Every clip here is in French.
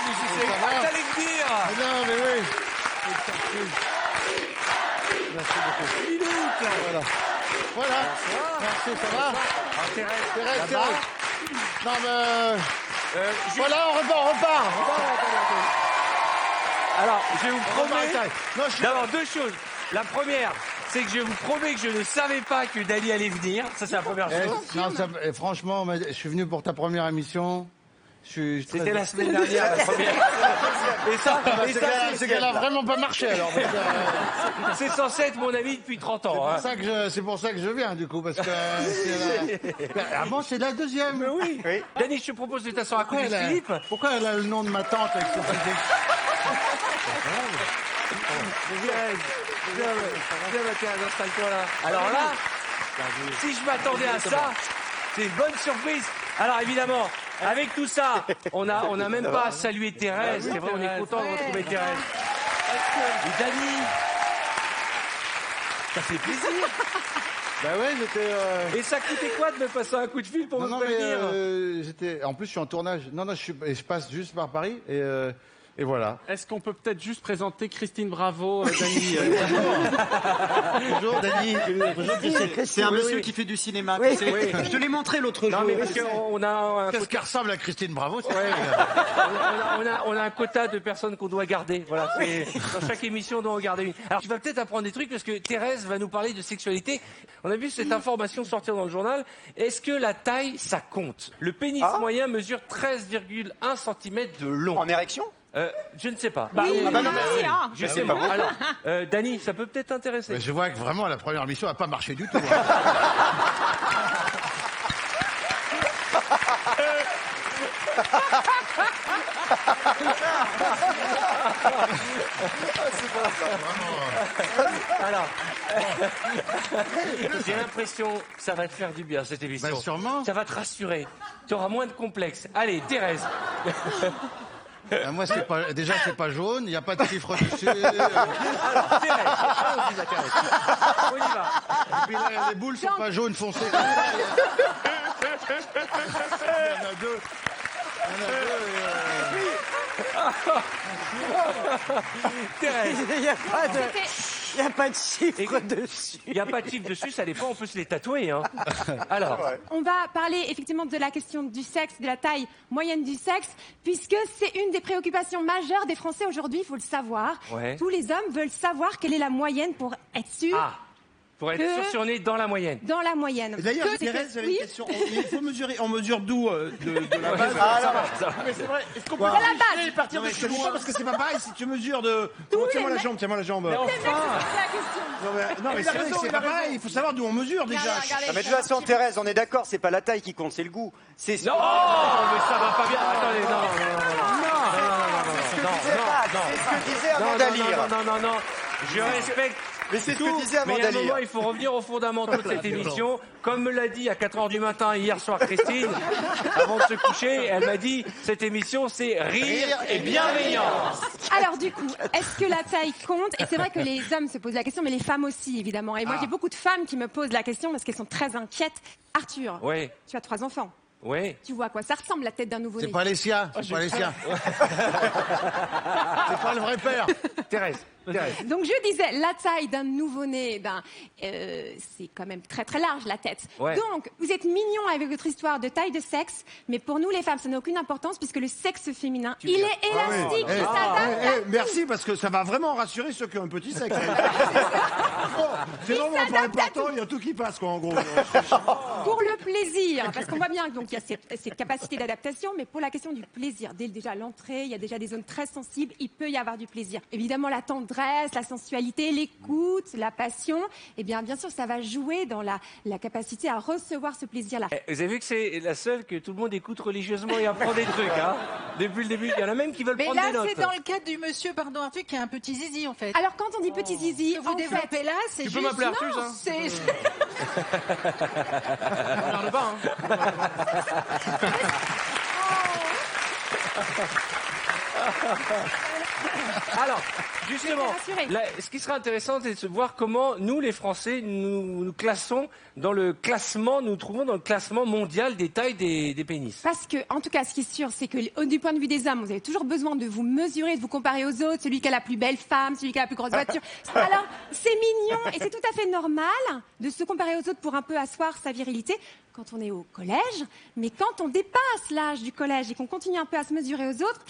Je sais pas que t'allais me dire. Non, mais oui. Merci beaucoup. Minute. Voilà. Merci, ça va? Thérèse. Non, mais... voilà, on repart. Alors, je vous promets... Non, D'abord, deux choses. La première, c'est que je vous promets que je ne savais pas que Dali allait venir. Ça, c'est la première chose. Non, franchement, je suis venu pour ta première émission. C'était la semaine dernière, la première. C'est qu'elle a vraiment pas marché, alors. C'est censé être mon ami depuis 30 ans. Hein. C'est pour ça que je viens, du coup, parce que... Ah bon, c'est la deuxième. Mais oui. Dani, je te propose de t'asseoir à côté de Philippe. Pourquoi elle a le nom de ma tante avec son physique? Viens, installe-toi là. Alors là, si je m'attendais à ça, c'est une bonne surprise. Alors évidemment, avec tout ça, on n'a même pas salué Thérèse. C'est vrai, on est content de retrouver Thérèse. Et Dani, ça fait plaisir. Bah ouais, j'étais... Et ça coûtait quoi de me passer un coup de fil pour me prévenir? En plus, je suis en tournage. Non, je passe juste par Paris et voilà. Est-ce qu'on peut peut-être juste présenter Christine Bravo, Dani? Bonjour, Dani. C'est un monsieur qui fait du cinéma. Tu sais. Oui. Je te l'ai montré l'autre jour. Non, mais parce qu'on a un Qu'est-ce qui ressemble à Christine Bravo? on a un quota de personnes qu'on doit garder. Voilà, dans chaque émission, on doit en garder une. Alors, tu vas peut-être apprendre des trucs parce que Thérèse va nous parler de sexualité. On a vu cette information sortir dans le journal. Est-ce que la taille, ça compte? Le pénis moyen mesure 13,1 cm de long. En érection? Je ne sais pas. Je sais pas. Alors, Dani, ça peut peut-être t'intéresser. Mais je vois que vraiment, la première mission n'a pas marché du tout. Alors, j'ai l'impression que ça va te faire du bien, cette émission. Ben, sûrement. Ça va te rassurer. Tu auras moins de complexes. Allez, Thérèse. Moi, déjà, c'est pas jaune, il n'y a pas de chiffre dessus. Alors, Thérèse, allons-y, Thérèse. On y va. Et puis là, les boules sont pas jaunes foncées. Il y en a deux. Thérèse. Il n'y a pas de chiffre dessus. Il n'y a pas de chiffre dessus, ça dépend, on peut se les tatouer. Hein. Alors, on va parler effectivement de la question du sexe, de la taille moyenne du sexe, puisque c'est une des préoccupations majeures des Français aujourd'hui, il faut le savoir. Ouais. Tous les hommes veulent savoir quelle est la moyenne pour être sûr. Pour être sûr si on est dans la moyenne. Dans la moyenne. D'ailleurs, Thérèse, j'avais une question. Il faut mesurer. On mesure d'où de la base? Mais c'est vrai. Est-ce qu'on peut partir de ce loin? Parce que c'est pas pareil si tu mesures de. Tiens-moi la jambe, tiens-moi la jambe. Mais enfin. Non, mais c'est vrai que c'est pas pareil. Il faut savoir d'où on mesure déjà. Non, mais de toute façon, Thérèse, on est d'accord, c'est pas la taille qui compte, c'est le goût. C'est Non, mais ça va pas bien. Attendez, C'est ce que disait avant d'Alire. non. Je respecte. Mais c'est ce tout, que disait avant mais à un moment, d'Alire. il faut revenir aux fondamentaux de cette émission. Comme me l'a dit à 4h du matin hier soir Christine, avant de se coucher, elle m'a dit cette émission c'est rire et bienveillance. Alors du coup, est-ce que la taille compte? Et c'est vrai que les hommes se posent la question, mais les femmes aussi évidemment. Et moi j'ai beaucoup de femmes qui me posent la question parce qu'elles sont très inquiètes. Arthur, Oui, tu as 3 enfants. oui. Tu vois à quoi ça ressemble la tête d'un nouveau-né? C'est pas les siens. C'est pas les siens. C'est pas le vrai père. Thérèse. Donc je disais, la taille d'un nouveau-né, c'est quand même très très large la tête. Ouais. Donc vous êtes mignons avec votre histoire de taille de sexe, mais pour nous les femmes ça n'a aucune importance puisque le sexe féminin, il est élastique, il s'adapte à tout. Merci parce que ça va vraiment rassurer ceux qui ont un petit sexe. C'est vraiment pas important, il y a tout qui passe quoi en gros. Pour le plaisir, parce qu'on voit bien donc il y a cette capacité d'adaptation, mais pour la question du plaisir, dès déjà l'entrée, il y a déjà des zones très sensibles, il peut y avoir du plaisir. Évidemment la tendresse, la sensualité, l'écoute, la passion, et bien sûr ça va jouer dans la capacité à recevoir ce plaisir-là. Vous avez vu que c'est la seule que tout le monde écoute religieusement et apprend des trucs, hein. Depuis le début, il y en a même qui veulent prendre des notes. Mais là, c'est dans le cadre du monsieur, pardon Arthur, qui a un petit zizi en fait. Alors quand on dit petit zizi, Ce que vous développez là, c'est Tu juste... peux m'appeler Arthus, non, hein. c'est... Regarde pas, hein. Alors, justement, rassuré. ce qui sera intéressant, c'est de se voir comment nous, les Français, nous classons dans le classement, nous trouvons dans le classement mondial des tailles des pénis. Parce que, en tout cas, ce qui est sûr, c'est que du point de vue des hommes, vous avez toujours besoin de vous mesurer, de vous comparer aux autres, celui qui a la plus belle femme, celui qui a la plus grosse voiture. Alors, c'est mignon et c'est tout à fait normal de se comparer aux autres pour un peu asseoir sa virilité quand on est au collège. Mais quand on dépasse l'âge du collège et qu'on continue un peu à se mesurer aux autres,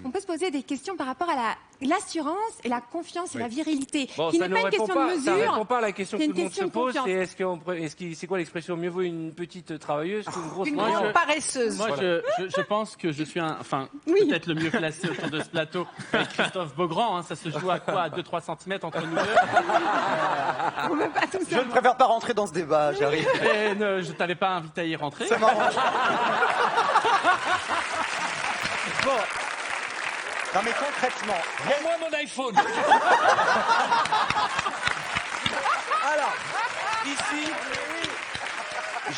on peut se poser des questions par rapport à l'assurance et la confiance et la virilité. Bon, qui ça n'est ne pas une question de mesure. ça répond pas à la question que c'est tout une le monde se question de pose. confiance. C'est quoi l'expression? Mieux vaut une petite travailleuse qu'une grosse Une moyenne. grande paresseuse. Moi, je pense que je suis Oui. peut-être le mieux placé autour de ce plateau avec Christophe Beaugrand. Hein, ça se joue à quoi? À 2-3 cm entre nous deux. On veut pas tout Je ça. ne préfère pas rentrer dans ce débat, j'arrive. Et je t'avais pas invité à y rentrer. Ça m'arrange. Bon, Non mais concrètement, rends-moi mon iPhone. Alors, ici,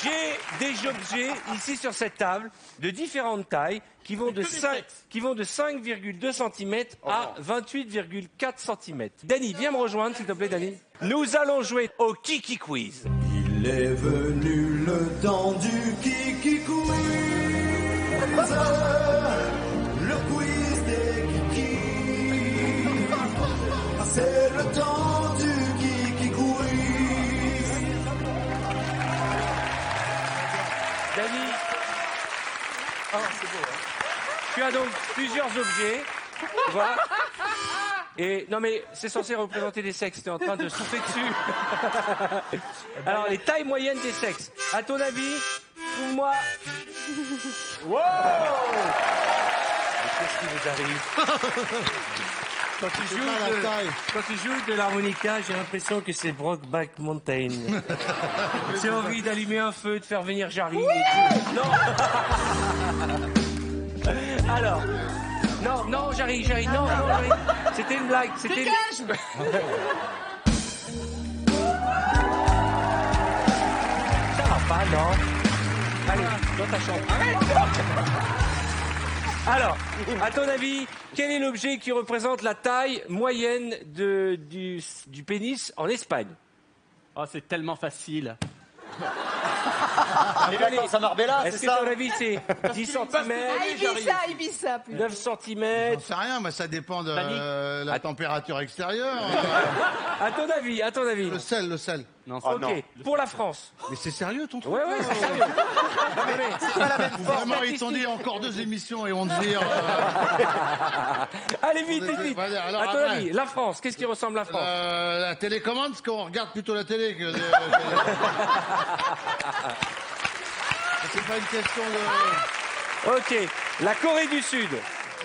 j'ai des objets, ici sur cette table, de différentes tailles, qui vont de 5,2 cm à 28,4 cm. Dany, viens me rejoindre, s'il te plaît, Dany. Nous allons jouer au Kiki Quiz. Il est venu le temps du Kiki Quiz. Le quiz des Kiki. C'est le temps du Kiki Quiz. Dany. Oh, c'est beau, hein. Tu as donc plusieurs objets. Voilà. Et non mais c'est censé représenter des sexes, tu es en train de souffler dessus. Alors les tailles moyennes des sexes. À ton avis, trouve-moi. Wow! Mais qu'est-ce qui vous arrive? Quand tu joues de l'harmonica, j'ai l'impression que c'est Brokeback Mountain. J'ai envie d'allumer un feu, de faire venir Jarry. Non. Alors. Non, Jarry, non, Jarry. C'était une blague, c'était une... Ça va pas, non. Allez, dans ta chambre. Alors, à ton avis, quel est l'objet qui représente la taille moyenne du pénis en Espagne? Oh, c'est tellement facile. les vacances à Marbella, Est-ce c'est que ça? ton avis c'est 10 cm, Ibiza, plus. 9 cm? J'en sais rien, mais ça dépend de la température extérieure. À ton avis. Le sel. Non, Oh, Ok, non. pour la France. Mais c'est sérieux ton truc? Ouais, c'est sérieux. C'est pas la même force. Vraiment, ils t'ont dit encore 2 émissions et on te dit... Allez, vite. Vas-y, alors, À ton après. avis, la France, qu'est-ce qui ressemble à la France? La télécommande, parce qu'on regarde plutôt la télé que... C'est pas une question de... Ok, la Corée du Sud.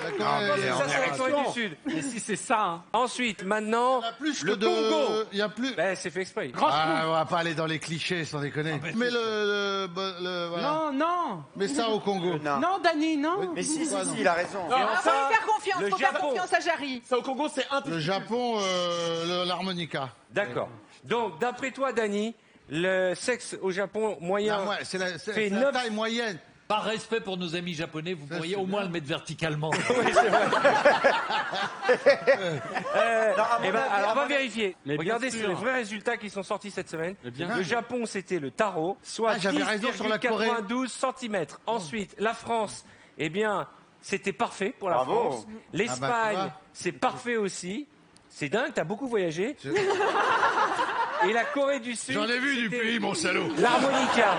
D'accord, Ça, c'est la Corée du Sud. mais si c'est ça, hein. Ensuite, maintenant, il y a plus le que de... Congo. Il y a plus... Ben, c'est fait exprès. Ah, on va pas aller dans les clichés, sans déconner. Mais voilà. Non. Mais ça au Congo. Non, Dany, non. Mais si, il a raison. Et enfin, Faut lui faire confiance, le faut faire Japon. confiance à Jarry. Ça, au Congo, c'est un. Le Japon, l'harmonica. D'accord. Donc, d'après toi, Dany, le sexe au Japon moyen... C'est fait la 9. taille moyenne. Par respect pour nos amis japonais, vous pourriez au moins le mettre verticalement. Oui, c'est vrai. mon Eh ben, avis, alors, à on va mon vérifier. Mais bien Regardez sûr. sur les vrais résultats qui sont sortis cette semaine. Mais bien Le sûr. Japon, c'était le tarot, soit Ah, j'avais raison sur la Corée. 10,92 cm. Ensuite, la France, eh bien, c'était parfait pour la Bravo. France. Ah bah, L'Espagne, tu vois. c'est parfait aussi. C'est dingue, t'as beaucoup voyagé. Et la Corée du Sud. J'en ai vu du c'était pays, mon salaud. L'harmonica.